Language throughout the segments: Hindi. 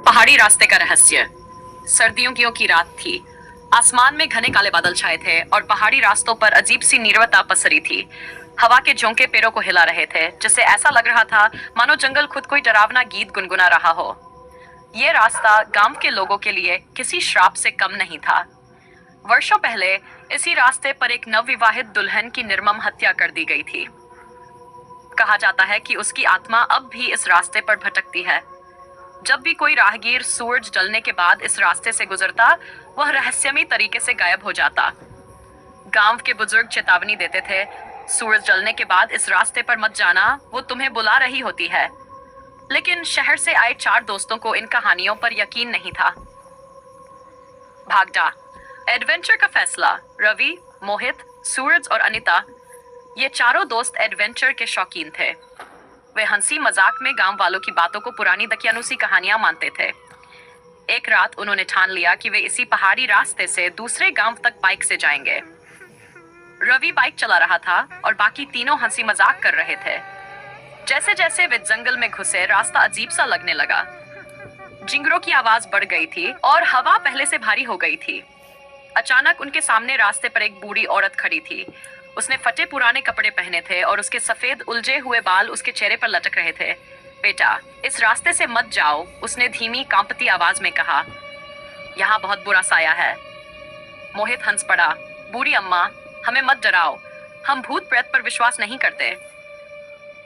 पहाड़ी रास्ते का रहस्य। सर्दियों की रात थी। आसमान में घने काले बादल छाए थे और पहाड़ी रास्तों पर अजीब सी नीरवता पसरी थी। हवा के झोंके पेड़ों को हिला रहे थे, जिससे ऐसा लग रहा था मानो जंगल खुद कोई डरावना गीत गुनगुना रहा हो। ये रास्ता गांव के लोगों के लिए किसी श्राप से कम नहीं था। वर्षों पहले इसी रास्ते पर एक नवविवाहित दुल्हन की निर्मम हत्या कर दी गई थी। कहा जाता है कि उसकी आत्मा अब भी इस रास्ते पर भटकती है। जब भी कोई राहगीर सूरज ढलने के बाद इस रास्ते से गुजरता, वह रहस्यमयी तरीके से गायब हो जाता। गांव के बुजुर्ग चेतावनी देते थे, सूरज ढलने के बाद इस रास्ते पर मत जाना, वो तुम्हें बुला रही होती है। लेकिन शहर से आए 4 दोस्तों को इन कहानियों पर यकीन नहीं था। भागडा एडवेंचर का फैसला। रवि, मोहित, सूरज और अनीता, ये चारों दोस्त एडवेंचर के शौकीन थे। वे हंसी मजाक में गांव वालों की बातों को पुरानी दकियानूसी कहानियां मानते थे। एक रात उन्होंने ठान लिया कि वे इसी पहाड़ी रास्ते से दूसरे गांव तक बाइक से जाएंगे। रवि बाइक चला रहा था और बाकी तीनों हंसी मजाक कर रहे थे। जैसे जैसे वे जंगल में घुसे, रास्ता अजीब सा लगने लगा। जिंगरों की आवाज बढ़ गई थी और हवा पहले से भारी हो गई थी। अचानक उनके सामने रास्ते पर एक बूढ़ी औरत खड़ी थी। उसने फटे पुराने कपड़े पहने थे और उसके सफेद उलझे हुए बाल उसके चेहरे पर लटक रहे थे। बेटा, इस रास्ते से मत जाओ, उसने धीमी कांपती आवाज में कहा। यहाँ बहुत बुरा साया है। मोहित हंस पड़ा। बूढ़ी अम्मा, हमें मत डराओ, हम भूत प्रेत पर विश्वास नहीं करते।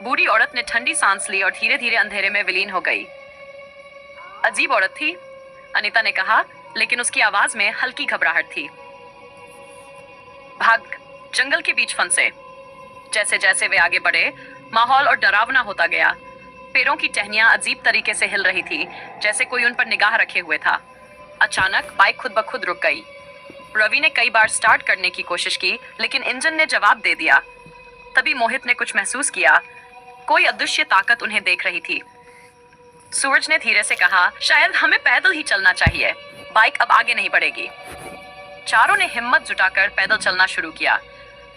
बूढ़ी औरत ने ठंडी सांस ली और धीरे धीरे अंधेरे में विलीन हो गई। अजीब औरत थी, अनीता ने कहा, लेकिन उसकी आवाज में हल्की घबराहट थी। भाग जंगल के बीच फंसे। जैसे जैसे वे आगे बढ़े, माहौल और डरावना होता गया। पेड़ों की टहनियां अजीब तरीके से हिल रही थी, जैसे कोई उन पर निगाह रखे हुए था। अचानक बाइक खुद ब खुद रुक गई। रवि ने कई बार स्टार्ट करने की कोशिश की, लेकिन इंजन ने जवाब दे दिया। तभी मोहित ने कुछ महसूस किया। कोई अदृश्य ताकत उन्हें देख रही थी। सूरज ने धीरे से कहा, शायद हमें पैदल ही चलना चाहिए, बाइक अब आगे नहीं बढ़ेगी। चारों ने हिम्मत जुटाकर पैदल चलना शुरू किया,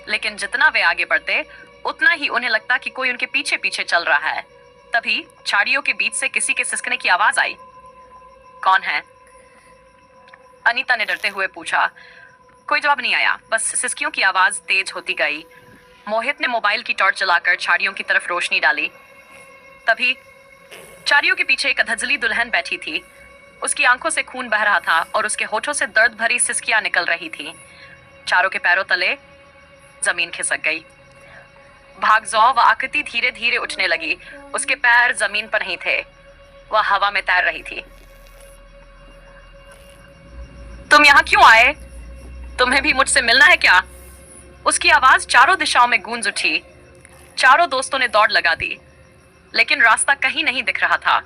लेकिन जितना वे आगे बढ़ते, उतना ही उन्हें लगता कि कोई उनके पीछे पीछे चल रहा है। तभी झाड़ियों के बीच से किसी के सिसकने की आवाज आई। कौन है? अनीता ने डरते हुए पूछा। कोई जवाब नहीं आया, बस सिसकियों की आवाज तेज होती गई। मोहित ने मोबाइल की टॉर्च जलाकर झाड़ियों की तरफ रोशनी डाली। तभी झाड़ियों के पीछे एक अधजली दुल्हन बैठी थी। उसकी आंखों से खून बह रहा था और उसके होठों से दर्द भरी सिसकियां निकल रही थी। चारों के पैरों तले जमीन खिसक गई। भागजौ व आकृति धीरे धीरे उठने लगी। उसके पैर जमीन पर नहीं थे, वह हवा में तैर रही थी। तुम यहाँ क्यों आए? तुम्हें भी मुझसे मिलना है क्या? उसकी आवाज चारों दिशाओं में गूंज उठी। चारों दोस्तों ने दौड़ लगा दी, लेकिन रास्ता कहीं नहीं दिख रहा था।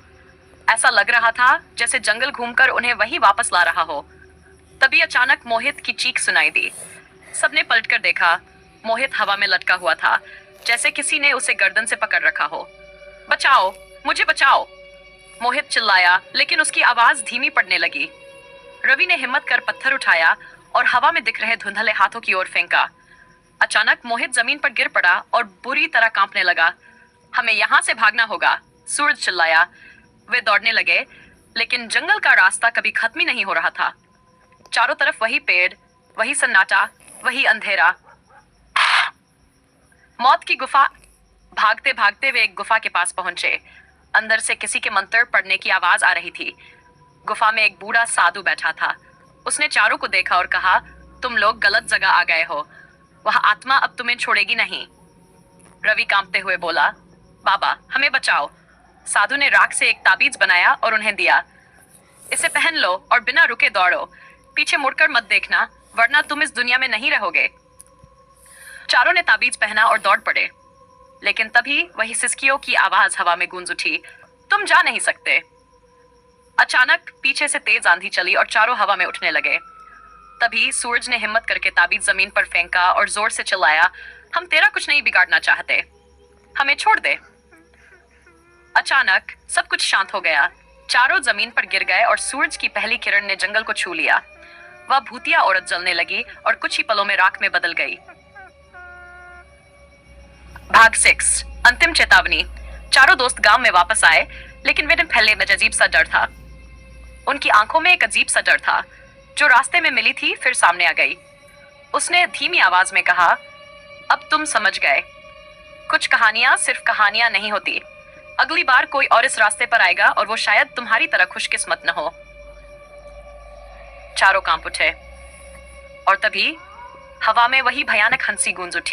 ऐसा लग रहा था जैसे जंगल घूमकर उन्हें वहीं वापस ला रहा हो। तभी अचानक मोहित की चीख सुनाई दी। सबने पलटकर देखा। मोहित हवा में लटका हुआ था, जैसे किसी ने उसे गर्दन से पकड़ रखा हो। बचाओ, मुझे बचाओ, मोहित चिल्लाया, लेकिन उसकी आवाज धीमी पड़ने लगी। रवि ने हिम्मत कर पत्थर उठाया और हवा में दिख रहे धुंधले हाथों की ओर फेंका। अचानक मोहित जमीन पर गिर पड़ा और बुरी तरह कांपने लगा। हमें यहाँ से भागना होगा, सूरज चिल्लाया। वे दौड़ने लगे, लेकिन जंगल का रास्ता कभी खत्म ही नहीं हो रहा था। चारों तरफ वही पेड़, वही सन्नाटा, वही अंधेरा। मौत की गुफा। भागते भागते वे एक गुफा के पास पहुंचे। अंदर से किसी के मंत्र पढ़ने की आवाज आ रही थी। गुफा में एक बूढ़ा साधु बैठा था। उसने चारों को देखा और कहा, तुम लोग गलत जगह आ गए हो, वह आत्मा अब तुम्हें छोड़ेगी नहीं। रवि कांपते हुए बोला, बाबा हमें बचाओ। साधु ने राख से एक ताबीज बनाया और उन्हें दिया। इसे पहन लो और बिना रुके दौड़ो, पीछे मुड़कर मत देखना, वरना तुम इस दुनिया में नहीं रहोगे। चारों ने ताबीज पहना और दौड़ पड़े, लेकिन तभी वही सिसकियों की आवाज हवा में गूंज उठी, तुम जा नहीं सकते। अचानक पीछे से तेज आंधी चली और चारों हवा में उठने लगे। तभी सूरज ने हिम्मत करके ताबीज जमीन पर फेंका और जोर से चिल्लाया, हम तेरा कुछ नहीं बिगाड़ना चाहते, हमें छोड़ दे। अचानक सब कुछ शांत हो गया। चारों जमीन पर गिर गए और सूरज की पहली किरण ने जंगल को छू लिया। वह भूतिया औरत जलने लगी और कुछ ही पलों में राख में बदल गई। भाग 6 अंतिम चेतावनी। चारों दोस्त गांव में वापस आए, लेकिन वे दिन पहले में अजीब सा डर था। उनकी आंखों में एक अजीब सा डर था, जो रास्ते में मिली थी फिर सामने आ गई। उसने धीमी आवाज में कहा, अब तुम समझ गए, कुछ कहानियां सिर्फ कहानियां नहीं होती। अगली बार कोई और इस रास्ते पर आएगा और वो शायद तुम्हारी तरह खुशकिस्मत न हो। चारों कांप उठे और तभी हवा में वही भयानक हंसी गूंज उठी।